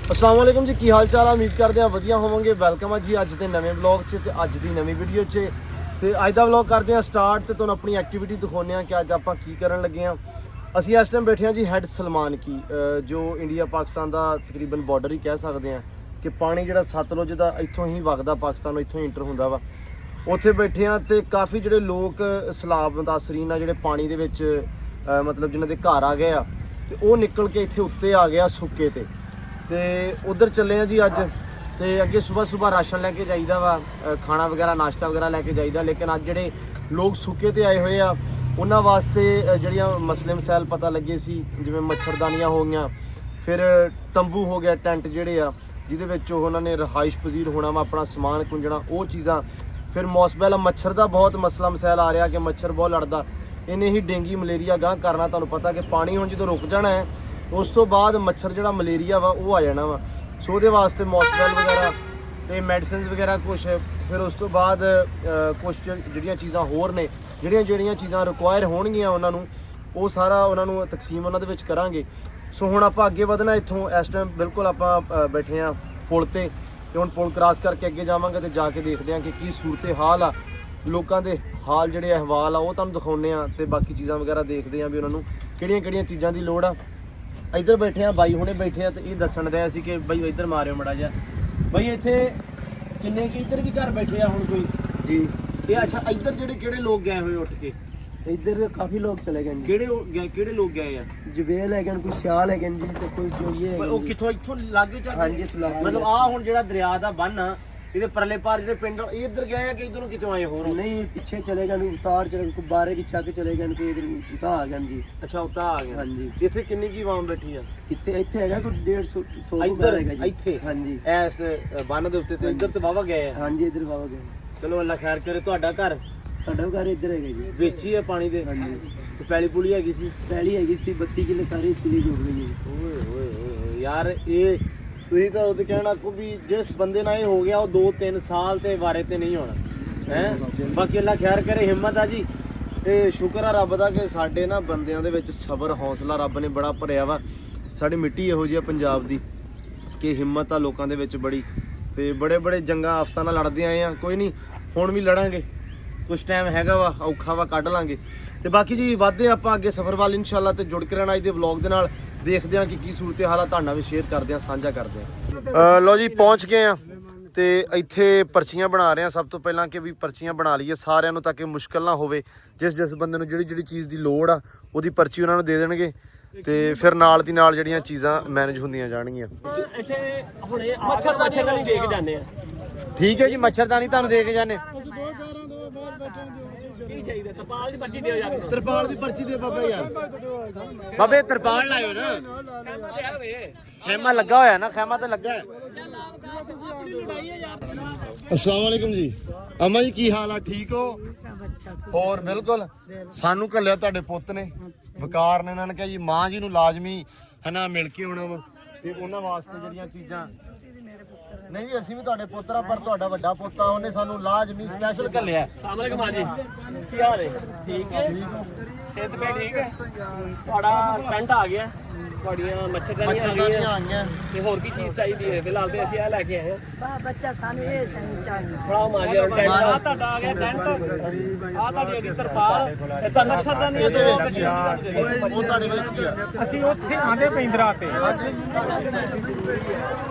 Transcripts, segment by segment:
अस्सलाम वालेकुम जी, की हाल चाल है? उम्मीद करते हैं वधिया होवोगे। वेलकम है जी अज के नवे ब्लॉग च ते अज की नवी वीडियो च। तो अज का ब्लॉग करते हैं स्टार्ट। तो तुहानूं अपनी एक्टिविटी दिखाने कि अज आपां की करन लगे हैं। असीं इस टाइम बैठे हैं जी हैड सलमान की, जो इंडिया पाकिस्तान का तकरीबन बॉर्डर ही कह सकते हैं कि पानी जिहड़ा सतलुज दा इत्थों ही वगदा पाकिस्तान इत्थों ही इंटर हुंदा वा। उत्थे बैठे हैं तो काफ़ी जिहड़े लोग सैलाब मुतासरीन आ जिहड़े पानी दे विच मतलब जिन्हां दे घर आ गए आ ते ओह निकल के इत्थे उत्ते आ गया सुक्के ते उधर चले हैं जी अज। तो अगे सुबह सुबह राशन लैके जाइदा वा, खाना वगैरह नाश्ता वगैरह लैके जाइदा। लेकिन अज जिहड़े लोग सुक्के ते आए हुए आ उन्हां वास्ते जिहड़ियां मसले मसैल पता लगे सी, जिवें मच्छरदानियां हो गईयां, फिर तंबू हो गया, टेंट जिहड़े आ जिहदे विच उन्होंने रहाइश पजीर होना वा, अपना समान कुंजना, वो चीज़ां। फिर मौसबैल मच्छर का बहुत मसला मसैल आ रहा कि मच्छर बहुत लड़दा, इन्हें ही डेंगी मलेरिया गांह करना। तुहानूं पता कि पानी हुण जो रुक जाना है उस तो बाद मच्छर जिहड़ा मलेरिया वा वो आ जाना वा। सो उहदे वास्ते मौसबैल वगैरह ते मैडिसिन वगैरह कुछ, फिर उस तो बाद कुछ जिहड़ियां चीज़ां होर ने जिहड़ियां चीज़ां रिक्वायर होणगियां उन्होंने वो सारा उन्होंने तकसीम उन्हां दे विच करांगे। सो हुण आपां अगे वधना इत्थों। इस टाइम बिल्कुल आपां बैठे हैं पुल ते हुण पुल क्रॉस करके अगे जावांगे तो जाके देखते हैं कि की सूरत हाल आ, लोगों के हाल जिहड़े अहवाल आ वो तुहानूं दिखाउने आ ते बाकी चीज़ां वगैरह देखते हैं भी उन्होंने किहड़ियां चीज़ां की लोड़ आ। इधर बैठे हैं बाई हुणे बैठे हैं तो ये दसन दे सी कि बई इधर मारियो मड़ा जा बई इत्थे किन्ने कि इधर भी घर बैठे आ हुण कोई जी। ये अच्छा इधर जिहड़े किहड़े लोग गए हुए उठ के? इधर तो काफी लोग चले गए। किहड़े लोग गए हैं? जबेल है कोई सियाल है जी, तो कोई जो ये है वो किथों इत्थों लागे चल। हां जी, मतलब आ हुण जिहड़ा दरिया दा बन आ इहदे परले पार जिहड़े पिंड इधर गए हैं कि इधरों कितों आए होर? नहीं, पीछे चले गए, उतार चले को बारे की छत चले गए, कोई इधर उतार आ गए जी। अच्छा उतार आ गए। हां जी। इत्थे किन्नी की आवाम बैठी है? इत्थे इत्थे हैगा कोई 150 इधर हैगा जी। इत्थे हां जी, ऐस बन दे उत्ते ते इधर ते वावा गए हैं। हां जी, इधर बाबा गए। चलो अल्लाह खैर करे। ਤੁਹਾਡਾ ਘਰ साडा घर इधर हैगा जी, ਵਿੱਚ ਹੀ ਹੈ ਪਾਣੀ ਦੇ। हां जी। ਤੇ ਪੈਲੀ ਪੁਲੀ ਹੈਗੀ ਸੀ? पहली हैगी थी 32 किलो सारी इतनी जुड़ गई जी। ਓਏ ਓਏ ਓਏ ਯਾਰ ਇਹ ਤੁਸੀਂ ਤਾਂ ਉਹ ਕਹਿਣਾ ਕੋ ਵੀ ਜਿਸ ਬੰਦੇ ਨਾਲ ਇਹ ਹੋ ਗਿਆ ਉਹ 2-3 ਸਾਲ ਤੇ ਵਾਰੇ ਤੇ ਨਹੀਂ ਹੋਣਾ ਹੈ। ਬਾਕੀ ਅੱਲਾ ਖੈਰ ਕਰੇ, ਹਿੰਮਤ ਆ ਜੀ। ਤੇ ਸ਼ੁਕਰ ਆ ਰੱਬ ਦਾ ਕਿ ਸਾਡੇ ਨਾ ਬੰਦਿਆਂ ਦੇ ਵਿੱਚ ਸਬਰ ਹੌਸਲਾ ਰੱਬ ਨੇ ਬੜਾ ਭਰਿਆ ਵਾ। ਸਾਡੀ ਮਿੱਟੀ ਇਹੋ ਜਿਹੀ ਆ ਪੰਜਾਬ ਦੀ ਕਿ ਹਿੰਮਤ ਆ ਲੋਕਾਂ ਦੇ ਵਿੱਚ ਬੜੀ। ਤੇ ਬੜੇ ਬੜੇ ਜੰਗਾਂ ਆਫਤਾਂ ਨਾਲ ਲੜਦੇ ਆਏ ਆ, ਕੋਈ ਨਹੀਂ ਹੁਣ ਵੀ ਲੜਾਂਗੇ। ਕੁਛ ਟਾਈਮ ਹੈਗਾ ਵਾ, ਔਖਾ ਵਾ, ਕੱਢ ਲਾਂਗੇ। ਤੇ ਬਾਕੀ ਜੀ ਵਾਧੇ ਆਪਾਂ ਅੱਗੇ ਸਫ਼ਰ ਵੱਲ ਇਨਸ਼ਾਅੱਲਾ ਤੇ ਜੁੜ ਕੇ ਰਹਿਣਾ। ਅੱਜ ਦੇ ਵਲੌਗ ਦੇ ਨਾਲ ਦੇਖਦੇ ਹਾਂ ਕਿ ਕੀ ਸੂਰਤ ਹਾਲ ਤੁਹਾਡੇ ਨਾਲ ਵੀ ਸ਼ੇਅਰ ਕਰਦੇ ਹਾਂ, ਸਾਂਝਾ ਕਰਦੇ ਹਾਂ। ਲਓ ਜੀ ਪਹੁੰਚ ਗਏ ਆ ਤੇ ਇੱਥੇ ਪਰਚੀਆਂ ਬਣਾ ਰਹੇ ਆ। ਸਭ ਤੋਂ ਪਹਿਲਾਂ ਕਿ ਵੀ ਪਰਚੀਆਂ ਬਣਾ ਲਈਏ ਸਾਰਿਆਂ ਨੂੰ ਤਾਂ ਕਿ ਮੁਸ਼ਕਲ ਨਾ ਹੋਵੇ। ਜਿਸ ਬੰਦੇ ਨੂੰ ਜਿਹੜੀ ਚੀਜ਼ ਦੀ ਲੋੜ ਆ ਉਹਦੀ ਪਰਚੀ ਉਹਨਾਂ ਨੂੰ ਦੇ ਦੇਣਗੇ ਤੇ ਫਿਰ ਨਾਲ ਦੀ ਨਾਲ ਜਿਹੜੀਆਂ ਚੀਜ਼ਾਂ ਮੈਨੇਜ ਹੁੰਦੀਆਂ ਜਾਣਗੀਆਂ। ਇੱਥੇ ਹੁਣੇ ਮੱਛਰਦਾਨੀ ਦੇ ਕੇ ਜਾਂਦੇ ਆ। ਠੀਕ ਹੈ ਜੀ, ਮੱਛਰਦਾਨੀ ਤੁਹਾਨੂੰ ਦੇ ਕੇ ਜਾਂਦੇ। ਕੀ ਚਾਹੀਦਾ? ਤਰਪਾਲ ਦੀ ਪਰਚੀ ਦਿਓ ਯਾਰ। ਤਰਪਾਲ ਦੀ ਪਰਚੀ ਦੇ ਬਾਬਾ ਯਾਰ। ਬਾਬੇ ਤਰਪਾਲ ਲਾਇਓ ਨਾ। ਖੈਮਾ ਲੱਗਾ ਹੋਇਆ ਨਾ, ਖੈਮਾ ਤਾਂ ਲੱਗਾ ਹੈ। अस्सलाम वालेकुम जी। अम्मा जी की हाल है? ठीक हो? और बिल्कुल सानू घल्लिया तुहाडे पुत्त ने वकार ने, इन्होंने कहा जी मां जी नूं लाजमी है ना मिल के आउणा वा ते उन्हां वास्ते जिहड़ियां चीज़ां। नहीं जी असीं भी तुहाडे पुत्तर आ, पर तुहाडा वड्डा पुत्त आ, उहने सानू लाजमी स्पैशल घल्लिया। अस्सलाम वालेकुम मां जी, ਕੀ ਹਾਲ ਹੈ? ਠੀਕ ਹੈ, ਸਿਹਤ ਪੇ ਠੀਕ ਹੈ? ਤੁਹਾਡਾ ਸੈਂਟ ਆ ਗਿਆ, ਤੁਹਾਡੀਆਂ ਮੱਛਰਦਾਨੀਆਂ ਆ ਗਈਆਂ ਤੇ ਹੋਰ ਕੀ ਚੀਜ਼ ਚਾਹੀਦੀ ਹੈ? ਫਿਲਹਾਲ ਤੇ ਅਸੀਂ ਇਹ ਲੈ ਕੇ ਆਏ ਹਾਂ। ਬੱਚਾ ਸਾਨੂੰ ਇਹ ਚਾਹੀਦਾ। ਬੜਾ ਮਾਜੀ ਟੈਂਟ ਆ ਤੁਹਾਡਾ ਆ ਗਿਆ। ਟੈਂਟ ਆ ਤੁਹਾਡੀ ਅਗੀ ਤਰਪਾਲ ਤੇ ਤਾਂ ਮੱਛਰਦਾਨੀਆਂ ਦੋ ਉਹ ਤੁਹਾਡੇ ਵਿੱਚ ਹੀ ਆ। ਅਸੀਂ ਉੱਥੇ ਆਂਦੇ ਪਿੰਦਰਾ ਤੇ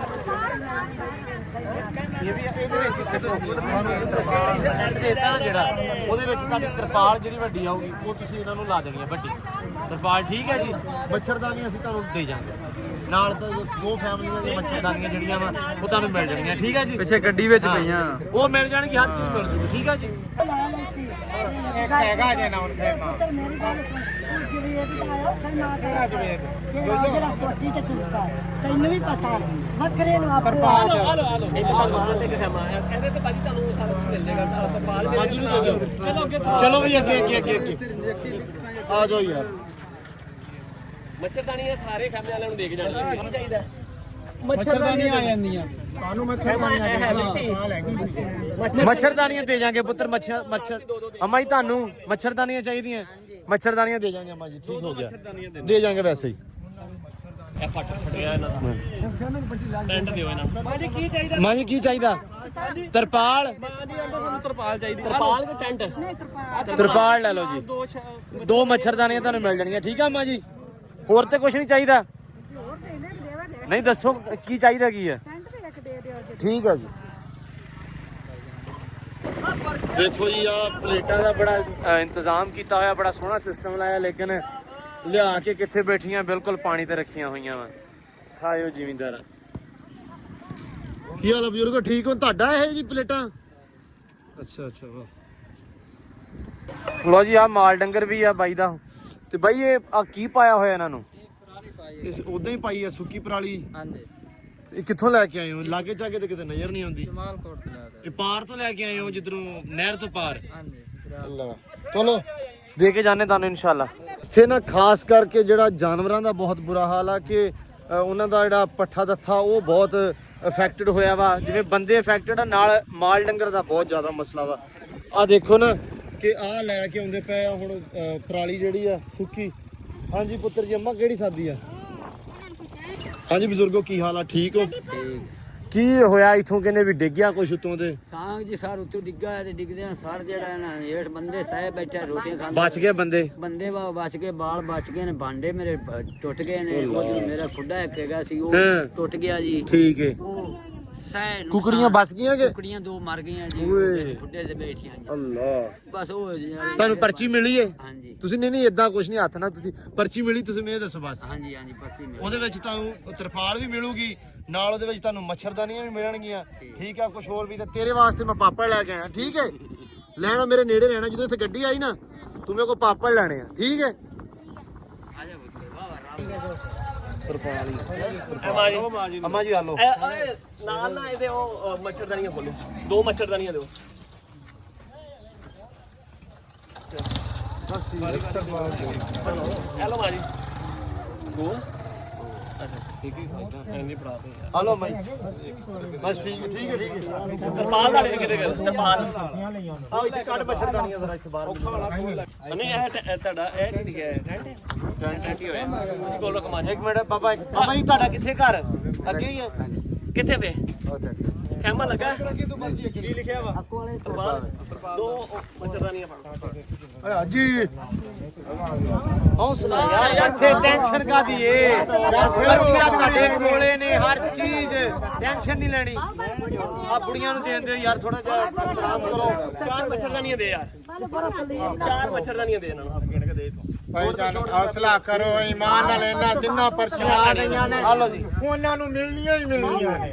ਇਹ ਵੀ ਇਹਦੇ ਵਿੱਚ ਦੇਖੋ ਤੁਹਾਨੂੰ ਟੈਂਟ ਦੇਤਾ ਨਾ ਜਿਹੜਾ, ਉਹਦੇ ਵਿੱਚ ਤੁਹਾਡੀ ਤਰਪਾਲ ਜਿਹੜੀ ਵੱਡੀ ਆਊਗੀ ਉਹ ਤੁਸੀਂ ਇਹਨਾਂ ਨੂੰ ਲਾ ਦੇਣੀ ਹੈ ਵੱਡੀ ਤਰਪਾਲ। ਠੀਕ ਹੈ ਜੀ। ਮੱਛਰਦਾਨੀਆਂ ਅਸੀਂ ਤੁਹਾਨੂੰ ਦੇ ਜਾਵਾਂਗੇ ਨਾਲ। ਤਾਂ ਦੋ ਫੈਮਲੀਆਂ ਦੀਆਂ ਮੱਛਰਦਾਨੀਆਂ ਜਿਹੜੀਆਂ ਵਾ ਉਹ ਤੁਹਾਨੂੰ ਮਿਲ ਜਾਣਗੀਆਂ। ਠੀਕ ਹੈ ਜੀ। ਪਿੱਛੇ ਗੱਡੀ ਵਿੱਚ ਪਈਆਂ ਉਹ ਮਿਲ ਜਾਣਗੀ, ਹਰ ਚੀਜ਼ ਮਿਲ ਜੂਗੀ। ਠੀਕ ਹੈ ਜੀ। ਇੱਕ ਹੈਗਾ ਜੇ ਨਾ ਹੁਣ ਫੇਰ ਮਾਂ ਤੈਨੂੰ ਵੀ ਪਤਾ ਵੱਖਰੇ ਨੂੰ ਆਪੋ ਤਰਪਾਲ ਤੇ ਕਿਹਾ ਮਾਂ ਕਹਿੰਦੇ ਤੇ ਭਾਜੀ ਤੁਹਾਨੂੰ ਸਾਰਾ ਕੁਝ ਮਿਲ ਜਾਏਗਾ। ਤਰਪਾਲ ਬਾਜੀ ਨੂੰ ਦੇ ਦਿਓ। ਚਲੋ ਅੱਗੇ ਚਲੋ ਵੀ ਅੱਗੇ ਆ ਜਾਓ ਯਾਰ। ਮੱਛਰਦਾਨੀਆਂ ਸਾਰੇ ਖਾਮੇ ਵਾਲਿਆਂ ਨੂੰ ਦੇ ਕੇ ਜਾਣਗੇ। ਕੀ ਚਾਹੀਦਾ? ਮੱਛਰਦਾਨੀਆਂ ਆ ਜਾਂਦੀਆਂ। ਤੁਹਾਨੂੰ ਮੱਛਰਦਾਨੀਆਂ ਦੇ ਜਾਾਂਗੇ ਪੁੱਤਰ। ਮੱਛਰ ਅਮਾ ਜੀ ਤੁਹਾਨੂੰ ਮੱਛਰਦਾਨੀਆਂ ਚਾਹੀਦੀਆਂ? ਮੱਛਰਦਾਨੀਆਂ ਦੇ ਜਾਾਂਗੇ ਅਮਾ ਜੀ। ਠੀਕ ਹੋ ਗਿਆ, ਦੇ ਜਾਾਂਗੇ ਵੈਸੇ ਹੀ। ਇਹ ਫਟ ਗਿਆ ਇਹਨਾਂ ਦਾ ਟੈਂਟ ਦਿਓ ਇਹਨਾਂ ਨੂੰ ਮਾਂ ਜੀ ਕੀ ਚਾਹੀਦਾ ਤਰਪਾਲ ਤਰਪਾਲ ਚਾਹੀਦੀ ਤਰਪਾਲ ਕਿ ਟੈਂਟ ਤਰਪਾਲ ਲੈ ਲਓ ਜੀ 2 ਮੱਛਰਦਾਨੀਆਂ ਤੁਹਾਨੂੰ ਮਿਲ ਜਾਣਗੀਆਂ ਠੀਕ ਆ ਮਾਂ ਜੀ ਹੋਰ ਤੇ ਕੁਝ ਨਹੀਂ ਚਾਹੀਦਾ ਨਹੀਂ ਦੱਸੋ ਕੀ ਚਾਹੀਦਾ ਕੀ ਹੈ ਠੀਕ ਆ ਜੀ ਦੇਖੋ ਜੀ ਆ ਪਲੇਟਾਂ ਦਾ ਬੜਾ ਇੰਤਜ਼ਾਮ ਕੀਤਾ ਹੋਇਆ ਬੜਾ ਸੋਹਣਾ ਸਿਸਟਮ ਲਾਇਆ ਲੇਕਿਨ ਲਿਆ ਕੇ ਕਿੱਥੇ ਬੈਠੀਆਂ ਬਿਲਕੁਲ ਪਾਣੀ ਤੇ ਰੱਖੀਆਂ ਹੋਈਆਂ ਵਾ ਖਾਇਓ ਜ਼ਿਮੀਂਦਾਰ ਕੀ ਹਾਲ ਆ ਬਜ਼ੁਰਗੋ ਠੀਕ ਹੋ ਤੁਹਾਡਾ ਇਹ ਜੀ ਪਲੇਟਾਂ ਅੱਛਾ ਅੱਛਾ ਵਾਹ ਲੋ ਜੀ ਆ ਮਾਲ ਡੰਗਰ ਵੀ ਆ ਬਾਈ ਦਾ ਤੇ ਬਾਈ ਇਹ ਆ ਕੀ ਪਾਇਆ ਹੋਇਆ ਇਹਨਾਂ ਨੂੰ ਇਸ ਉਦਾਂ ਹੀ ਪਾਈ ਆ ਸੁੱਕੀ ਪਰਾਲੀ ਹਾਂਜੀ ਇਹ ਕਿੱਥੋਂ ਲੈ ਕੇ ਆਏ ਹੋ ਲਾਗੇ ਚਾਗੇ ਤੇ ਕਿਤੇ ਨਜ਼ਰ ਨਹੀਂ ਆਉਂਦੀ ਜਮਾਲਕੋਟ ਤੋਂ ਲਿਆ ਇਹ ਪਾਰ ਤੋਂ ਲੈ ਕੇ ਆਏ ਹੋ ਜਿੱਧਰੋਂ ਨਹਿਰ ਤੋਂ ਪਾਰ ਹਾਂਜੀ ਅੱਲਾ ਚਲੋ ਦੇ ਕੇ ਜਾਣੇ ਤੁਹਾਨੂੰ ਇਨਸ਼ਾਅੱਲਾ ਇੱਥੇ ਨਾ ਖਾਸ ਕਰਕੇ ਜਿਹੜਾ ਜਾਨਵਰਾਂ ਦਾ ਬਹੁਤ ਬੁਰਾ ਹਾਲ ਆ ਕਿ ਉਹਨਾਂ ਦਾ ਜਿਹੜਾ ਪੱਠਾ ਦੱਥਾ ਉਹ ਬਹੁਤ ਅਫੈਕਟਡ ਹੋਇਆ ਵਾ ਜਿਵੇਂ ਬੰਦੇ ਅਫੈਕਟਡ ਆ ਨਾਲ ਮਾਲ ਡੰਗਰ ਦਾ ਬਹੁਤ ਜ਼ਿਆਦਾ ਮਸਲਾ ਵਾ ਆ ਦੇਖੋ ਨਾ ਕਿ ਆ ਲੈ ਕੇ ਆਉਂਦੇ ਪਏ ਆ ਹੁਣ ਪਰਾਲੀ ਜਿਹੜੀ ਆ ਸੁੱਕੀ ਹਾਂਜੀ ਪੁੱਤਰ ਜੀ ਅੰਮਾ ਕਿਹੜੀ ਖਾਦੀ ਆ ਹਾਂਜੀ ਬਜ਼ੁਰਗੋ ਕੀ ਹਾਲ ਆ ਠੀਕ ਹੋ ਕੀ ਹੋਇਆ ਇਥੋਂ ਕਹਿੰਦੇ ਵੀ ਡਿੱਗਿਆ ਕੁਛ ਉੱਤੋਂ ਤੇ ਸਾਂਗ ਜੀ ਸਾਰ ਉੱਤੋਂ ਡਿੱਗਾ ਹੈ ਤੇ ਡਿੱਗਦਿਆਂ ਸਾਰ ਜਿਹੜਾ ਨਾ ਹੇਠ ਬੰਦੇ ਸਹਿ ਬੈਠਾ ਰੋਟੀਆਂ ਖਾਂਦੇ ਬਚ ਗਏ ਬੰਦੇ ਬੰਦੇ ਬਚ ਗਏ ਬਾਲ ਬਚ ਗਏ ਨੇ ਭਾਂਡੇ ਮੇਰੇ ਟੁੱਟ ਗਏ ਨੇ ਉਹ ਮੇਰਾ ਖੁੱਡਾ ਇੱਕ ਹੈਗਾ ਸੀ ਉਹ ਹਾਂ। ਟੁੱਟ ਗਿਆ ਜੀ ਠੀਕ ਹੈ ਉਹ ਸਹਿ ਕੁਕੜੀਆਂ ਬਚ ਗਈਆਂ ਕਿ ਕੁਕੜੀਆਂ 2 ਮਰ ਗਈਆਂ ਜੀ ਓਏ। ਖੁੱਡੇ ਤੇ ਬੈਠੀਆਂ ਜੀ ਅੱਲਾ ਬਸ ਉਹ ਤੁਹਾਨੂੰ ਪਰਚੀ ਮਿਲੀ ਏ ਹਾਂਜੀ ਤੁਸੀਂ ਨਹੀਂ ਇਦਾਂ ਕੁਝ ਨਹੀਂ ਹੱਥ ਨਾਲ ਤੁਸੀਂ ਪਰਚੀ ਮਿਲੀ ਤੁਸੀਂ ਮੈਨੂੰ ਇਹ ਦੱਸੋ ਬਸ ਹਾਂਜੀ ਹਾਂਜੀ ਪਰਚੀ ਮਿਲ ਉਹਦੇ ਵਿੱਚ ਤੁਹਾਨੂੰ ਤਰਪਾਲ ਵੀ ਮਿਲੂਗੀ ਨਾਲ ਉਹਦੇ ਵਿੱਚ ਤੁਹਾਨੂੰ ਮੱਛਰਦਾਨੀਆਂ ਵੀ ਮਿਲਣਗੀਆਂ ਠੀਕ ਆ ਕੁਝ ਹੋਰ ਵੀ ਤੇ ਤੇਰੇ ਵਾਸਤੇ ਮੈਂ ਪਾਪੜ ਲੈ ਕੇ ਆਇਆ ਠੀਕ ਹੈ ਲੈਣਾ ਮੇਰੇ ਨੇੜੇ ਰਹਿਣਾ ਜਦੋਂ ਇੱਥੇ ਗੱਡੀ ਆਈ ਨਾ ਤੂੰ ਮੇਰੇ ਕੋਲ ਪਾਪੜ ਲੈਣੇ ਆ ਠੀਕ ਹੈ ਆ ਜਾ ਪੁੱਤਰ ਵਾਹ ਵਾਹ ਅੰਮਾ ਜੀ ਆ ਲਓ ਨਾਲ ਨਾ ਇਹਦੇ ਉਹ ਮੱਛਰਦਾਨੀਆਂ ਖੋਲੋ 2 ਮੱਛਰਦਾਨੀਆਂ ਦਿਓ ਹੈਲੋ ਮਾਜੀ ਦੋ ਠੀਕ ਹੈ ਨਹੀਂ ਪੜਾਤੇ ਆ ਲਓ ਮੈਂ ਬਸ ਠੀਕ ਹੈ ਤਰਪਾਲ ਦਾ ਕਿਤੇ ਕਰ ਤਰਪਾਲ ਆਹ ਇੱਥੇ ਕੱਢ ਮੱਛਰਦਾਨੀਆਂ ਜ਼ਰਾ ਇੱਥੇ ਬਾਹਰ ਨਹੀਂ ਇਹ ਤੁਹਾਡਾ ਇਹ ਠੀਕ ਹੈ ਟੈਂਟ ਹੀ ਹੋਇਆ ਤੁਸੀਂ ਕੋਲ ਕਮਾਜ ਇੱਕ ਮਿੰਟ ਬਾਬਾ ਜੀ ਤੁਹਾਡਾ ਕਿੱਥੇ ਘਰ ਅੱਗੇ ਹੀ ਹੈ ਕਿੱਥੇ ਵੇ ਖੈਮਾ ਲੱਗਾ ਕੀ ਲਿਖਿਆ ਵਾ ਤਰਪਾਲ 2 ਮੱਛਰਦਾਨੀਆਂ ਪਾ ਹਾਜੀ ਹੌਸਲਾ ਯਾਰ ਇੱਥੇ ਟੈਨਸ਼ਨ ਕਾਦੀ ਏ ਯਾਰ ਪਰਚੀਆਂ ਤੁਹਾਡੇ ਕੋਲੇ ਨੇ ਹਰ ਚੀਜ਼ ਟੈਨਸ਼ਨ ਨਹੀਂ ਲੈਣੀ ਆ ਬੁੜੀਆਂ ਨੂੰ ਦੇਣ ਦਿਓ ਯਾਰ ਥੋੜਾ ਜਿਹਾ ਆਰਾਮ ਕਰੋ 4 ਮੱਛਰਦਾਨੀਆਂ ਦੇ ਯਾਰ 4 ਮੱਛਰਦਾਨੀਆਂ ਦੇ ਇਹਨਾਂ ਨੂੰ ਹੱਥ ਗਿਣ ਕੇ ਦੇ ਤੂੰ ਭਾਈ ਜਾਨ ਹੌਸਲਾ ਕਰੋ ਇਮਾਨ ਨਾਲ ਇਹਨਾਂ ਤਿੰਨਾਂ ਪਰਚੀਆਂ ਆ ਰਹੀਆਂ ਨੇ ਆ ਲਓ ਜੀ ਉਹਨਾਂ ਨੂੰ ਮਿਲਣੀਆਂ ਹੀ ਮਿਲਣੀਆਂ ਨੇ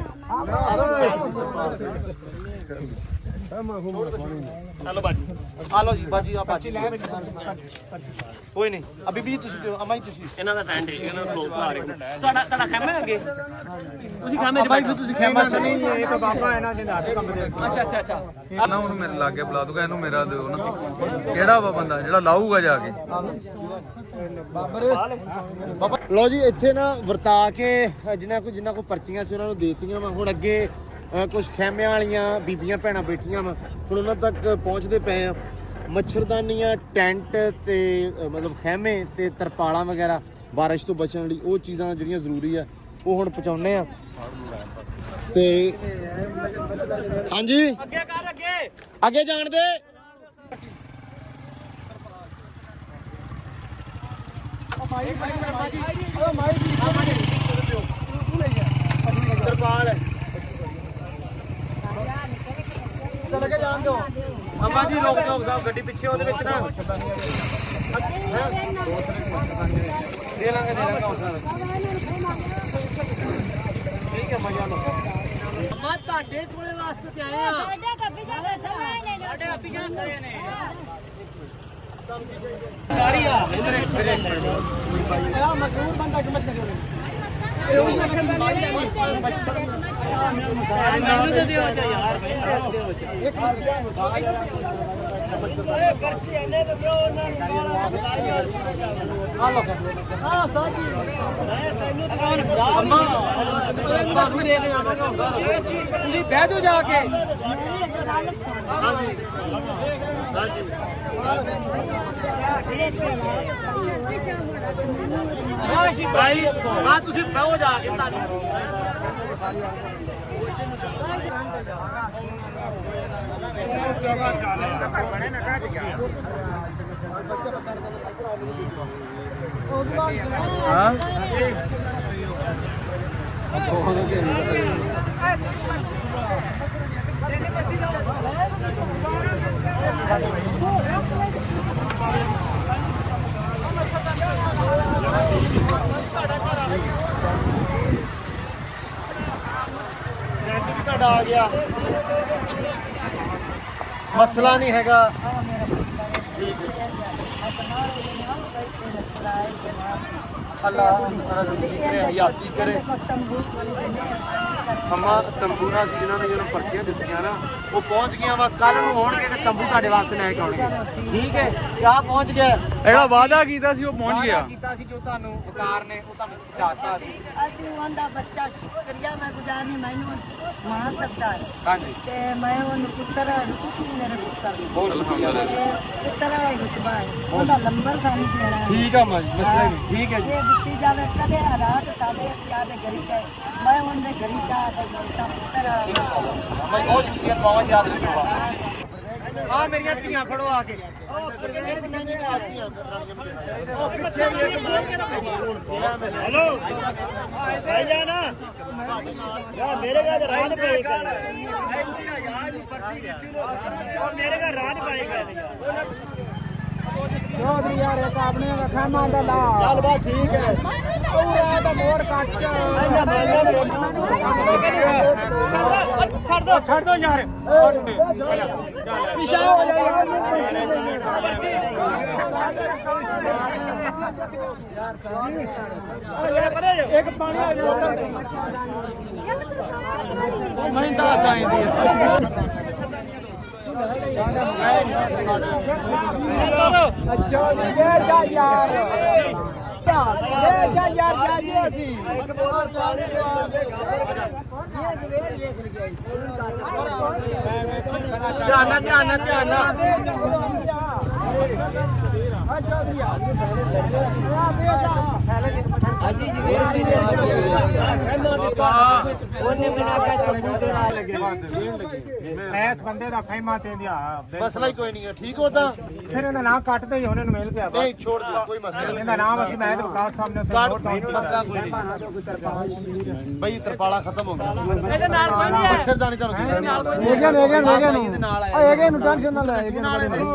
ਚਲੋ ਬਾਜੀ ਆ ਲਓ ਜੀ ਬਾਜੀ ਆ ਬਾਜੀ ਕੋਈ ਨਹੀਂ ਆ ਬੀਬੀ ਜੀ ਤੁਸੀਂ ਦਿਓ ਅਮਾ ਜੀ ਤੁਸੀਂ ਇਹਨਾਂ ਦਾ ਟੈਂਟ ਇਹਨਾਂ ਨੂੰ ਲੋਕ ਲਾ ਰਹੇ ਤੁਹਾਡਾ ਖੈਮਾ ਅੱਗੇ ਤੁਸੀਂ ਖੈਮੇ 'ਚ ਬਾਈ ਬੈਠੋ ਤੁਸੀਂ ਖੈਮਾ ਚ ਨਹੀਂ ਇਹ ਤਾਂ ਬਾਬਾ ਇਹਨਾਂ ਦੇ ਨਾਲ ਕੰਮ ਦੇ ਅੱਛਾ ਨਾ ਉਹਨੂੰ ਮੇਰੇ ਲਾਗੇ ਬੁਲਾ ਦੂਗਾ ਇਹਨੂੰ ਮੇਰਾ ਦਿਓ ਨਾ ਕਿਹੜਾ ਵਾ ਬੰਦਾ ਜਿਹੜਾ ਲਾਊਗਾ ਜਾ ਕੇ ਲਓ ਜੀ ਇੱਥੇ ਨਾ ਵਰਤਾ ਕੇ ਜਿਨ੍ਹਾਂ ਕੋ ਪਰਚੀਆਂ ਸੀ ਉਹਨਾਂ ਨੂੰ ਦੇਤੀਆਂ ਵਾ ਹੁਣ ਅੱਗੇ ਕੁਝ ਖੈਮਿਆਂ ਵਾਲੀਆਂ ਬੀਬੀਆਂ ਭੈਣਾਂ ਬੈਠੀਆਂ ਵਾ ਹੁਣ ਉਹਨਾਂ ਤੱਕ ਪਹੁੰਚਦੇ ਪਏ ਆ ਮੱਛਰਦਾਨੀਆਂ ਟੈਂਟ ਤੇ ਮਤਲਬ ਖੈਮੇ ਤੇ ਤਰਪਾਲਾਂ ਵਗੈਰਾ ਬਾਰਿਸ਼ ਤੋਂ ਬਚਣ ਲਈ ਉਹ ਚੀਜ਼ਾਂ ਜਿਹੜੀਆਂ ਜ਼ਰੂਰੀ ਆ ਉਹ ਹੁਣ ਪਹੁੰਚਾਉਣੇ ਆ ਤੇ ਹਾਂਜੀ ਅੱਗੇ ਜਾਣ ਦੇ ਤਰਪਾਲ ਚੱਲ ਕੇ ਜਾਣ ਦਿਓ ਅੰਮਾ ਜੀ ਰੁਕ ਜਾਓ ਸਾਹਿਬ ਗੱਡੀ ਪਿੱਛੇ ਉਹਦੇ ਵਿੱਚ ਨਾ ਦੇ ਲਾਂਗੇ ਹੌਸਲਾ ਠੀਕ ਹੈ ਮਜ਼ਾ ਲਓ ਮੈਂ ਤੁਹਾਡੇ ਕੋਲੇ ਵਾਸਤੇ ਤੇ ਆਏ ਆ ਮਸ਼ਹੂਰ ਬੰਦਾ ਕਿ ਮਸਲਾ ਤੁਹਾਨੂੰ ਦੇ ਕੇ ਜਾਵਾਂਗਾ ਤੁਸੀਂ ਬਹਿ ਜਾਓ ਜਾ ਕੇ ਹਾਂਜੀ ਹਾਂਜੀ ਭਾਈ ਆ ਤੁਸੀਂ ਬਹਿਓ ਜਾ ਕੇ ਤੁਹਾਨੂੰ ਹਾਂ ਤੁਹਾਡਾ ਆ ਗਿਆ ਮਸਲਾ ਨਹੀਂ ਹੈਗਾ ਠੀਕ ਹੈ ਅੱਲਾਹ ਰਜ਼ਕੀ ਕਰੇ ਹਯਾਤੀ ਕਰੇ ਹਮਾ ਤੰਬੂਰਾ ਸੀ ਜਿਨ੍ਹਾਂ ਨੇ ਜਦੋਂ ਪਰਚੀਆਂ ਦਿੱਤੀਆਂ ਨਾ ਉਹ ਪਹੁੰਚ ਗਈਆਂ ਵਾ ਕੱਲ ਨੂੰ ਆਉਣਗੇ ਤੇ ਤੰਬੂ ਤੁਹਾਡੇ ਵਾਸਤੇ ਲੈ ਕੇ ਆਉਣਗੇ ਠੀਕ ਹੈ ਕਿਆ ਪਹੁੰਚ ਗਿਆ ਜਿਹੜਾ ਵਾਅਦਾ ਕੀਤਾ ਸੀ ਉਹ ਪਹੁੰਚ ਗਿਆ ਕੀਤਾ ਸੀ ਜੋ ਤੁਹਾਨੂੰ ਵਕਾਰ ਨੇ ਉਹ ਤੁਹਾਨੂੰ ਪਹੁੰਚਾਤਾ ਸੀ ਅਸੀਂ ਉਹਦਾ ਬੱਚਾ ਸ਼ੁਕਰੀਆ ਮੈਂ ਗੁਜ਼ਾਰਨੀ ਮੈਨੂੰ ਮਾਂ ਸਕਦਾ ਹੈ ਹਾਂਜੀ ਤੇ ਮੈਂ ਉਹਨੂੰ ਪੁੱਤਰ ਤੁਸੀਂ ਮੇਰੇ ਪੁੱਤਰ ਨੂੰ ਬਹੁਤ ਸ਼ੁਕਰੀਆ ਪੁੱਤਰ ਹੈ ਰੁਤਬਾ ਹੈ ਉਹਦਾ ਨੰਬਰ ਸਾਨੂੰ ਦੇਣਾ ਹੈ ਠੀਕ ਆ ਮਾਜੀ ਮਸਲਾ ਨਹੀਂ ਠੀਕ ਹੈ ਜੀ ਇਹ ਦਿੱਤੀ ਜਾਵੇ ਕਦੇ ਹਾਲਾਤ ਸਾਡੇ ਸਿਆਦੇ ਗਰੀਬ ਹੈ ਮੈਂ ਉਹਦੇ ਗਰੀਬ ਦਾ ਬੱਚਾ ਪੁੱਤਰ ਮੈਂ ਬਹੁਤ ਸ਼ੁਕਰੀਆ ਦੁਆਵਾਂ ਯਾਦ ਰੱਖੂਗਾ ਆ ਮੇਰੀਆਂ ਧੀਆਂ ਫੜੋ ਆ ਕੇ ਉਹ ਪਿੱਛੇ ਵੀ ਇੱਕ हेलो भाई जाना यार मेरे का रात पे मेरे का रात पाएगा चौधरी यार एक आपने रखा मांडा ला चल बा ठीक है पूरा तो मोर काट ਛੱਡ ਦੋ ਯਾਰ पीछा हो जाएगा एक पानी आ जाओ ਨਹੀਂ ਤਾਂ ਚਾਹੀਦੀ अच्छा ये जा यार ये जा यार जाइए सी एक बोतल पानी दे आगे ਧਿਆਨ ਨਾਲ ਐਸ ਬੰਦੇ ਦਾ ਖੈਮਾ ਤੇ ਦਿਆ ਮਸਲਾ ਹੀ ਕੋਈ ਨਹੀਂ ਹੈ ਠੀਕ ਹੋ ਤਾਂ ਫਿਰ ਇਹਦਾ ਨਾਂ ਕੱਟਦੇ ਹੀ ਉਹਨੇ ਨੂੰ ਮਿਲ ਗਿਆ ਨਹੀਂ ਛੋੜ ਦਿਓ ਕੋਈ ਮਸਲਾ ਨਹੀਂ ਇਹਦਾ ਨਾਮ ਅਸੀਂ ਮੈਂ ਤੇ ਵਿਕਾਸ ਸਾਹਿਬ ਨੇ ਉੱਥੇ ਨੋਟ ਡਾਊਨ ਮਸਲਾ ਕੋਈ ਨਹੀਂ ਬਈ ਤਰਪਾਲਾ ਖਤਮ ਹੋ ਗਿਆ ਇਹਦੇ ਨਾਲ ਕੋਈ ਨਹੀਂ ਮੱਛਰਦਾਨੀ ਤੁਹਾਨੂੰ ਇਹਦੇ ਨਾਲ ਆਇਆ ਇਹਗੇ ਨੂੰ ਟੈਨਸ਼ਨ ਨਾ ਲੈ ਇਹਗੇ ਨਾਲ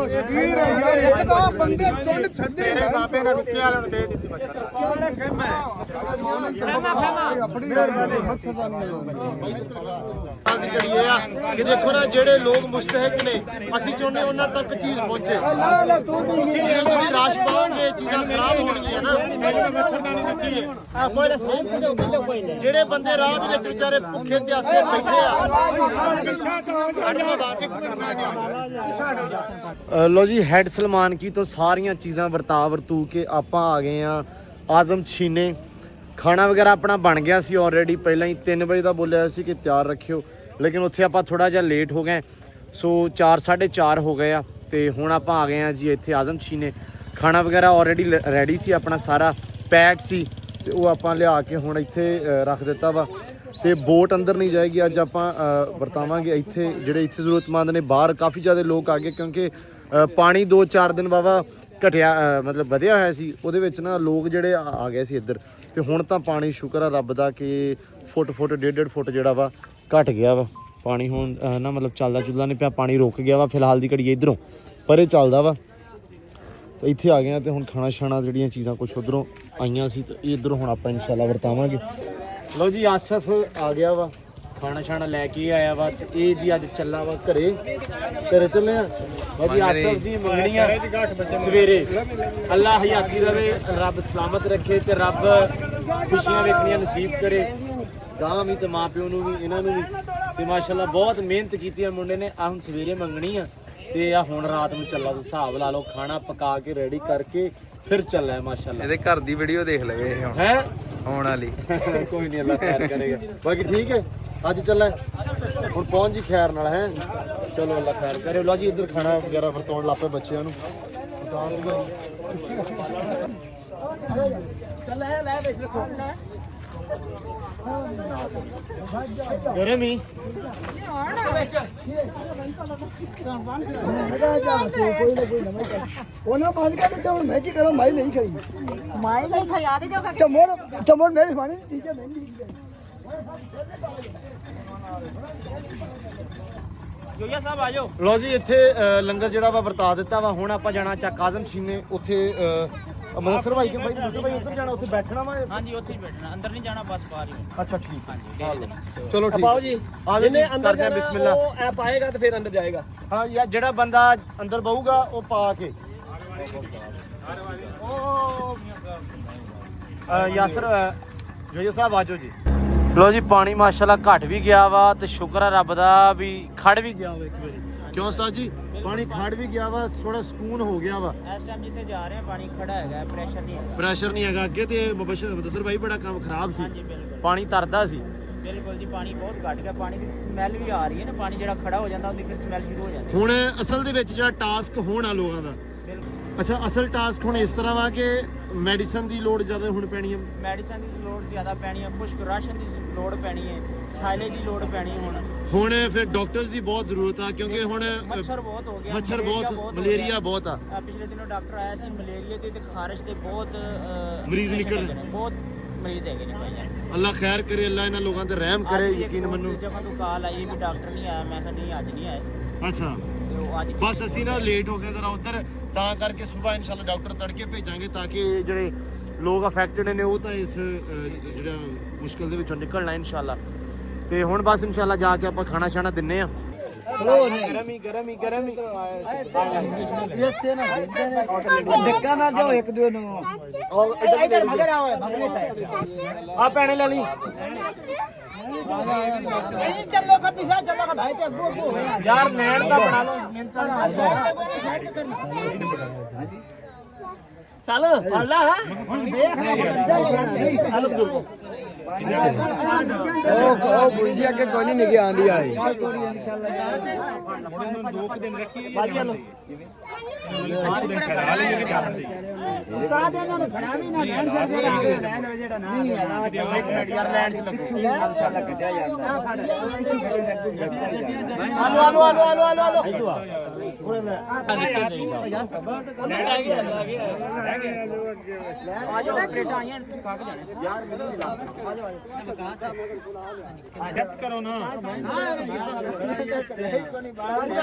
ਵੀਰ ਯਾਰ ਇੱਕ ਤਾਂ ਬੰਦੇ ਚੁੰਡ ਛੱਡੇ ਤੇਰੇ ਬਾਪੇ ਨੇ ਵਿੱਕੇ ਵਾਲਿਆਂ ਨੂੰ ਦੇ ਦਿੱਤੀ ਮੱਛਰ ਜਿਹੜੀ ਇਹ ਆ ਕਿ ਦੇਖੋ ਨਾ ਜਿਹੜੇ ਲੋਕ ਮੁਸਤਹਿਕ ਨੇ ਅਸੀਂ ਚਾਹੁੰਦੇ ਉਹਨਾਂ ਤੱਕ ਚੀਜ਼ ਪਹੁੰਚੇ ਤੁਸੀਂ ਰਾਸ਼ ਪਾਓਗੇ ਚੀਜ਼ਾਂ ਖਰਾਬ ਹੋਣਗੀਆਂ ਨਾ ਮੱਛਰਦਾਨੀ ਦਿੱਤੀ ਹੈ ਜਿਹੜੇ ਬੰਦੇ ਰਾਹ ਦੇ ਵਿੱਚ ਵਿਚਾਰੇ ਭੁੱਖੇ ਪਿਆਸੇ ਬੈਠੇ ਆ ਲੋ ਜੀ ਹੈਡ ਸਲਮਾਨ ਕੀ ਤੋਂ ਸਾਰੀਆਂ ਚੀਜ਼ਾਂ ਵਰਤਾ ਵਰਤੂ ਕੇ ਆਪਾਂ ਆ ਗਏ ਆ ਆਜ਼ਮ ਛੀਨੇ ਖਾਣਾ ਵਗੈਰਾ ਆਪਣਾ ਬਣ ਗਿਆ ਸੀ ਆਲਰੇਡੀ ਪਹਿਲਾਂ ਹੀ 3 ਵਜੇ ਦਾ ਬੋਲਿਆ ਸੀ ਕਿ ਤਿਆਰ ਰੱਖਿਓ ਲੇਕਿਨ ਉੱਥੇ ਆਪਾਂ ਥੋੜਾ ਜਿਹਾ ਲੇਟ ਹੋ ਗਏ ਸੋ 4:30 ਹੋ ਗਏ ਆ ਤੇ ਹੁਣ ਆਪਾਂ ਆ ਗਏ ਆ ਜੀ ਇੱਥੇ ਆਜ਼ਮ ਛੀਨੇ ਖਾਣਾ ਵਗੈਰਾ ਆਲਰੇਡੀ ਰੈਡੀ ਸੀ ਆਪਣਾ ਸਾਰਾ ਪੈਕ ਸੀ ਤੇ ਉਹ ਆਪਾਂ ਲਿਆ ਕੇ ਹੁਣ ਇੱਥੇ ਰੱਖ ਦਿੱਤਾ ਵਾ ਤੇ ਬੋਟ ਅੰਦਰ ਨਹੀਂ ਜਾਏਗੀ ਅੱਜ ਆਪਾਂ ਵਰਤਾਵਾਂਗੇ ਇੱਥੇ ਜਿਹੜੇ ਇੱਥੇ ਜ਼ਰੂਰਤਮੰਦ ਨੇ ਬਾਹਰ ਕਾਫੀ ਜ਼ਿਆਦਾ ਲੋਕ ਆ ਗਏ ਕਿਉਂਕਿ ਪਾਣੀ 2-4 ਦਿਨ ਵਾਵਾ ਘਟਿਆ ਮਤਲਬ ਵਧਿਆ ਹੋਇਆ ਸੀ ਉਹਦੇ ਵਿੱਚ ਨਾ ਲੋਕ ਜਿਹੜੇ ਆ ਗਏ ਸੀ ਇੱਧਰ ਤੇ ਹੁਣ ਤਾਂ ਪਾਣੀ ਸ਼ੁਕਰ ਆ ਰੱਬ ਦਾ ਕਿ ਫੁੱਟ 1.5 ਫੁੱਟ ਜਿਹੜਾ ਵਾ ਘਟ ਗਿਆ ਵਾ ਪਾਣੀ ਹੁਣ ਨਾ ਮਤਲਬ ਚੱਲਦਾ ਚੁੱਲਦਾ ਨਹੀਂ ਪਿਆ ਪਾਣੀ ਰੁਕ ਗਿਆ ਵਾ ਫਿਲਹਾਲ ਦੀ ਘੜੀ ਇਧਰੋਂ ਪਰ ਇਹ ਚੱਲਦਾ ਵਾ ਤੇ ਇੱਥੇ ਆ ਗਏ ਆ ਤੇ ਹੁਣ ਖਾਣਾ ਛਾਣਾ ਜਿਹੜੀਆਂ ਚੀਜ਼ਾਂ ਕੁਝ ਉਧਰੋਂ ਆਈਆਂ ਸੀ ਤੇ ਇਧਰੋਂ ਹੁਣ ਆਪਾਂ ਇਨਸ਼ਾਅੱਲਾ ਵਰਤਾਵਾਂਗੇ ਲਓ ਜੀ ਆਸਫ ਆ ਗਿਆ ਵਾ ਖਾਣਾ ਛਾਣਾ ਲੈ ਕੇ ਆਇਆ ਵਾ ਤੇ ਇਹ ਜੀ ਅੱਜ ਚੱਲਾ ਵਾ ਘਰੇ ਚੱਲੇ ਆ ਬਾਜੀ ਆਸਫ ਦੀ ਮੰਗਣੀਆਂ ਸਵੇਰੇ ਅੱਲਾ ਹਯਾਤੀ ਰਵੇ ਰੱਬ ਸਲਾਮਤ ਰੱਖੇ ਤੇ ਰੱਬ ਖੁਸ਼ੀਆਂ ਵੇਖਣੀਆਂ ਨਸੀਬ ਕਰੇ ਗਾਂ ਵੀ ਤੇ ਮਾਂ ਪਿਓ ਨੂੰ ਵੀ ਇਹਨਾਂ ਨੂੰ ਵੀ ਤੇ ਮਾਸ਼ਾਅੱਲਾ ਬਹੁਤ ਮਿਹਨਤ ਕੀਤੀ ਆ ਮੁੰਡੇ ਨੇ ਆ ਹੁਣ ਸਵੇਰੇ ਮੰਗਣੀ ਆ ਤੇ ਆ ਹੁਣ ਰਾਤ ਨੂੰ ਚੱਲਾ, ਤੁਸੀਂ ਹਿਸਾਬ ਲਾ ਲਓ, ਖਾਣਾ ਪਕਾ ਕੇ ਰੈਡੀ ਕਰਕੇ ਫਿਰ ਚੱਲਾ ਮਾਸ਼ਾਅੱਲਾ। ਇਹਦੇ ਘਰ ਦੀ ਵੀਡੀਓ ਦੇਖ ਲਵੇ ਇਹ ਹੁਣ ਹੈ ਆਉਣ ਵਾਲੀ। ਕੋਈ ਨਹੀਂ, ਅੱਲਾ ਖੈਰ ਕਰੇਗਾ। ਬਾਕੀ ਠੀਕ ਹੈ, ਅੱਜ ਚੱਲਾ ਹੁਣ ਪਹੁੰਚ ਜੀ ਖੈਰ ਨਾਲ ਹੈ। ਚਲੋ ਅੱਲਾ ਖੈਰ ਕਰੇ। ਲਓ ਜੀ ਇੱਧਰ ਖਾਣਾ ਵਗੈਰਾ ਵਰਤਾਉਣ ਲੱਪੇ ਬੱਚਿਆਂ ਨੂੰ। ਗਰਮ ਹੀ ਉਹਨਾਂ ਬੰਦ ਕਰ ਤੇ ਹੁਣ ਮੈਂ ਕੀ ਕਰਾਂ, ਮਾਈ ਨਹੀਂ ਖਾਈ, ਮਾਈ ਨਹੀਂ ਖਿਆ ਦੇ ਜੋ ਚਮੋੜ ਮੇਰੀ ਮਾਨੀ ਠੀਕ ਹੈ, ਮੈਂ ਨਹੀਂ ਗਈ। ਜੋਈਆ ਸਾਹਿਬ ਆ ਜਾਓ। ਲਓ ਜੀ ਇੱਥੇ ਲੰਗਰ ਜਿਹੜਾ ਵਾ ਵਰਤਾ ਦਿੱਤਾ ਵਾ। ਹੁਣ ਆਪਾਂ ਜਾਣਾ ਚੱਕ ਕਾਜ਼ਮ ਛੀਨੇ ਉੱਥੇ ਮਦਸਰ ਭਾਈ ਕੇ ਭਾਈ ਮਦਸਰ ਭਾਈ ਉੱਧਰ ਜਾਣਾ, ਉੱਥੇ ਬੈਠਣਾ ਵਾ। ਹਾਂਜੀ ਉੱਥੇ ਹੀ ਬੈਠਣਾ, ਅੰਦਰ ਨਹੀਂ ਜਾਣਾ, ਬਸ ਬਾਹਰ ਹੀ। ਅੱਛਾ ਠੀਕ ਹੈ, ਚਲੋ ਠੀਕ ਪਾਓ ਜੀ, ਆ ਜਿਹਨੇ ਜਾਓ, ਅੰਦਰ ਕਰਦੇ ਹਾਂ ਜਾਣਾ ਬਿਸਮਿਲ੍ਲਾ। ਉਹ ਐ ਪਾਏਗਾ ਤੇ ਫਿਰ ਅੰਦਰ ਜਾਏਗਾ। ਹਾਂ ਯਾਰ ਜਿਹੜਾ ਬੰਦਾ ਅੰਦਰ ਬਹੂਗਾ ਉਹ ਪਾ ਕੇ ਯਾਸਰ ਜੋਈਆ ਸਾਹਿਬ ਆਜੋ ਜੀ। ਲੋ ਜੀ ਪਾਣੀ ਮਾਸ਼ਾਅੱਲਾ ਘਟ ਵੀ ਗਿਆ ਵਾ ਤੇ ਸ਼ੁਕਰ ਆ ਰੱਬ ਦਾ ਵੀ ਖੜ ਵੀ ਗਿਆ ਵਾ ਇੱਕ ਵਾਰੀ। ਕਿਉਂ ਉਸਤਾਦ ਜੀ? ਪਾਣੀ ਖੜ ਵੀ ਗਿਆ ਵਾ, ਥੋੜਾ ਸਕੂਨ ਹੋ ਗਿਆ ਵਾ। ਇਸ ਟਾਈਮ ਜਿੱਥੇ ਜਾ ਰਹੇ ਆ ਪਾਣੀ ਖੜਾ ਹੈਗਾ, ਪ੍ਰੈਸ਼ਰ ਨਹੀਂ ਹੈਗਾ। ਪ੍ਰੈਸ਼ਰ ਨਹੀਂ ਹੈਗਾ ਅੱਗੇ ਤੇ ਮੁਬਸ਼ਰ ਭਾਈ ਬੜਾ ਕੰਮ ਖਰਾਬ ਸੀ, ਹਾਂਜੀ ਬਿਲਕੁਲ ਪਾਣੀ ਤਰਦਾ ਸੀ। ਬਿਲਕੁਲ ਜੀ, ਪਾਣੀ ਬਹੁਤ ਘਟ ਗਿਆ। ਪਾਣੀ ਦੀ ਸਮੈਲ ਵੀ ਆ ਰਹੀ ਹੈ ਨਾ, ਪਾਣੀ ਜਿਹੜਾ ਖੜਾ ਹੋ ਜਾਂਦਾ ਉਹਦੀ ਫਿਰ ਸਮੈਲ ਸ਼ੁਰੂ ਹੋ ਜਾਂਦੀ ਹੈ। ਹੁਣ ਅਸਲ ਦੇ ਵਿੱਚ ਜਿਹੜਾ ਟਾਸਕ ਹੋਣਾ ਲੋਕਾਂ ਦਾ, ਬਿਲਕੁਲ ਅੱਛਾ ਅਸਲ ਟਾਸਕ ਹੁਣ ਇਸ ਤਰ੍ਹਾਂ ਵਾ ਕਿ ਮੈਡੀਸਨ ਦੀ ਲੋੜ ਜ਼ਿਆਦਾ ਹੁਣ ਪੈਣੀ ਹੈ। ਮੈਡੀਸਨ ਦੀ ਲੋੜ ਜ਼ਿਆਦਾ ਪੈਣੀ ਹੈ, ਖੁਸ਼ਕ ਰਾਸ਼ਨ ਦੀ ਲੋੜ ਪੈਣੀ ਹੈ, ਸਾਇਲੇ ਦੀ ਲੋੜ ਪੈਣੀ ਹੈ। ਹੁਣ ਫਿਰ ਡਾਕਟਰਸ ਦੀ ਬਹੁਤ ਜ਼ਰੂਰਤ ਆ ਕਿਉਂਕਿ ਹੁਣ ਮੱਛਰ ਬਹੁਤ ਹੋ ਗਿਆ, ਮੱਛਰ ਮਲੇਰੀਆ ਬਹੁਤ, ਹੋ ਮਲੇਰੀਆ ਗਿਆ। ਬਹੁਤ ਆ। ਪਿਛਲੇ ਦਿਨੋਂ ਡਾਕਟਰ ਆਇਆ ਸੀ, ਮਲੇਰੀਆ ਦੇ ਤੇ ਖਾਰਿਸ਼ ਦੇ ਬਹੁਤ ਮਰੀਜ਼ patient ਨਿਕਲ ਹੈਗੇ ਨੇ, ਬਹੁਤ ਮਰੀਜ਼ ਹੈਗੇ ਨੇ ਭਾਈ। ਅੱਲਾ ਖੈਰ ਕਰੇ, ਅੱਲਾ ਇਹਨਾਂ ਲੋਕਾਂ ਤੇ ਰਹਿਮ ਕਰੇ, ਯਕੀਨ ਮੰਨੋ। ਜਦੋਂ ਤੋਂ ਕਾਲ ਆਈ ਵੀ ਡਾਕਟਰ ਨਹੀਂ ਆਇਆ, ਮੈਂ ਕਿਹਾ ਨਹੀਂ ਅੱਜ ਨਹੀਂ ਆਏ ਅੱਛਾ ਤੇ ਉਹ ਅੱਜ ਬਸ ਅਸੀਂ ਨਾ ਲੇਟ ਹੋ ਗਏ ਜ਼ਰਾ ਉੱਧਰ, ਤਾਂ ਕਰਕੇ ਸਵੇਰ ਇਨਸ਼ਾਅੱਲਾ ਡਾਕਟਰ ਤੜਕੇ ਭੇਜਾਂਗੇ ਤਾਂ ਕਿ ਜਿਹੜੇ ਲੋਕ ਅਫੈਕਟਡ ਨੇ ਉਹ ਤਾਂ ਇਸ ਜਿਹੜਾ ਮੁਸ਼ਕਲ ਦੇ ਵਿੱਚੋਂ ਨਿਕਲਣਾ ਇਨਸ਼ਾਅੱਲਾ। ਤੇ ਹੁਣ ਬਸ ਇਨਸ਼ਾਅੱਲਾ ਜਾ ਕੇ ਆਪਾਂ ਖਾਣਾ ਛਾਣਾ ਦਿੰਨੇ ਆ। ਗਰਮੀ ਗਰਮੀ ਗਰਮੀ ਇੱਥੇ ਨਾ ਦਿੰਦੇ ਨੇ ਡੱਕਾ ਨਾ ਜਾਓ ਇੱਕ ਦੂਏ ਨੂੰ। ਇਧਰ ਮਗਰ ਆਓ, ਮਗਰਲੀ ਸਾਈਡ ਆ ਪੈਣੇ ਲੈ ਲਈ ਚੱਲੋ ਖੱਪੀ ਸਾ ਚੱਲੋ ਭਾਈ ਤੇ ਅੱਗੋ ਅੱਗੋ ਹੋਇਆ ਯਾਰ ਨੈਣ ਦਾ ਬਣਾ ਲਓ ਮਿਹਨਤ ਚੱਲ ਫੜ ਲੈ ਹਾਂ। ਉਹ ਬੁਝਿਆ ਕਿ ਕੋਈ ਨਹੀਂ ਨਿਗੇ ਆਂਦੀ ਆਈ। ਬਾਜੀ ਲੋ ਯਾਰ ਲੈਣ ਚ ਲੱਗੋ ਇਨਸ਼ਾਅੱਲਾ ਕੱਢਿਆ ਜਾਂਦਾ। ਆਲੋ ਆਲੋ ਆਲੋ ਆਲੋ ਆਲੋ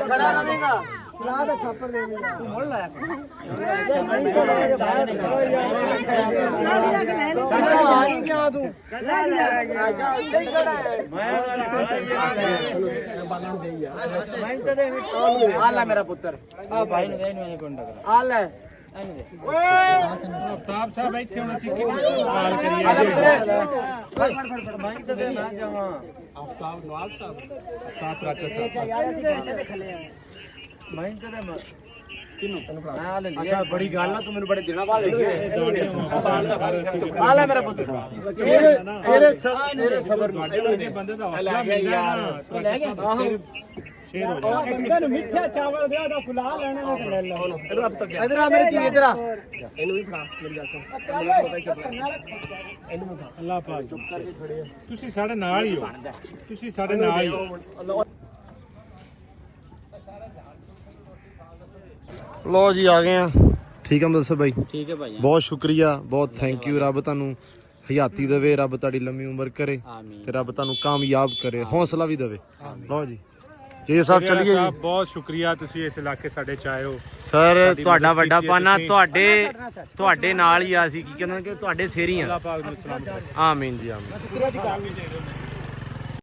ਖੜਾ ਰਵੇਂਗਾ ਲਾ ਦਾ ਛਾਪਰ ਦੇ ਦੇ ਤੂੰ ਮੁੜ ਲੈ ਆ ਹੀ ਗਿਆ ਤੂੰ ਅੱਛਾ ਇੱਥੇ ਹੀ ਖੜਾ ਹੈ। ਆ ਲੈ ਮੇਰਾ ਪੁੱਤਰ, ਆ ਭਾਈ ਨੂੰ ਦੇ ਨਹੀਂ ਕੋਈ ਟਕਰਾ ਆ ਲੈ ਅਫਤਾਬ ਸਾਹਿਬ ਇੱਥੇ ਹੁਣ ਅਸੀਂ ਕਿਹੜੀ ਸਵਾਲ ਕਰੀਏ? ਮੈਂ ਤਾਂ ਦੇ ਨਾ ਜਾਵਾਂ ਅਫਤਾਬ ਰਾਚਾ ਸਾਹਿਬ ਮੈਂ ਤਾਂ ਦੇ ਮੈਂ ਕਿਨੂੰ ਮੈਂ ਲੈ ਲਿਆ। ਅੱਛਾ ਬੜੀ ਗੱਲ ਆ, ਤੂੰ ਮੈਨੂੰ ਬੜੇ ਦਿਨਾਂ ਬਾਅਦ ਦੇਖਿਆ। ਆ ਲੈ ਮੇਰਾ ਪੁੱਤਰ, ਤੇਰੇ ਸਬਰ ਬੰਦੇ ਦਾ ਹੌਸਲਾ ਮਿਲਦਾ ਨਾ। ਲੈ ਗਿਆ ਆਹੋ ਸ਼ੇਰ ਹੋ ਜਾ। ਬੰਦੇ ਨੂੰ ਮਿੱਠਾ ਚਾਵਲ ਦੇ ਉਹਦਾ ਫੁਲਾ ਲੈਣੇ ਨੇ ਤੇ ਲੈ ਲਓ। ਇਹਨੂੰ ਅਬ ਤੱਕ ਇਧਰ ਆ ਮੇਰੀ ਧੀ, ਇਧਰ ਆ। ਇਹਨੂੰ ਵੀ ਫੜਾ ਮੇਰੀ ਗੱਲ ਸੁਣ। ਇਹਨੂੰ ਵੀ ਫੜਾ। ਅੱਲਾਹ ਪਾਕ ਤੁਸੀਂ ਸਾਡੇ ਨਾਲ ਹੀ ਹੋ, ਤੁਸੀਂ ਸਾਡੇ ਨਾਲ ਹੀ ਹੋ। ਲੋ ਜੀ ਆ ਗਏ ਆ। ਠੀਕ ਆ ਮਦਸਰ ਭਾਈ, ਠੀਕ ਹੈ ਭਾਈ। ਬਹੁਤ ਸ਼ੁਕਰੀਆ, ਬਹੁਤ ਥੈਂਕ ਯੂ। ਰੱਬ ਤੁਹਾਨੂੰ ਹਯਾਤੀ ਦੇਵੇ, ਰੱਬ ਤੁਹਾਡੀ ਲੰਮੀ ਉਮਰ ਕਰੇ ਆਮੀਨ। ਤੇ ਰੱਬ ਤੁਹਾਨੂੰ ਕਾਮਯਾਬ ਕਰੇ, ਹੌਸਲਾ ਵੀ ਦੇਵੇ। ਲੋ ਜੀ ਜੀ ਸਾਹਿਬ ਚੱਲੀਏ ਜੀ। ਬਹੁਤ ਸ਼ੁਕਰੀਆ, ਤੁਸੀਂ ਇਸ ਇਲਾਕੇ ਸਾਡੇ ਚ ਆਏ ਹੋ। ਸਰ ਤੁਹਾਡਾ ਵੱਡਾ ਪਾਨਾ ਤੁਹਾਡੇ ਨਾਲ ਹੀ ਆ। ਸੀ ਕੀ ਕਹਿੰਦੇ ਕਿ ਤੁਹਾਡੇ ਸੇਰੀ ਆ। ਅੱਲਾਹ ਪਾਕ ਨੂੰ ਸਲਾਮ। ਆਮੀਨ ਜੀ ਆਮੀਨ।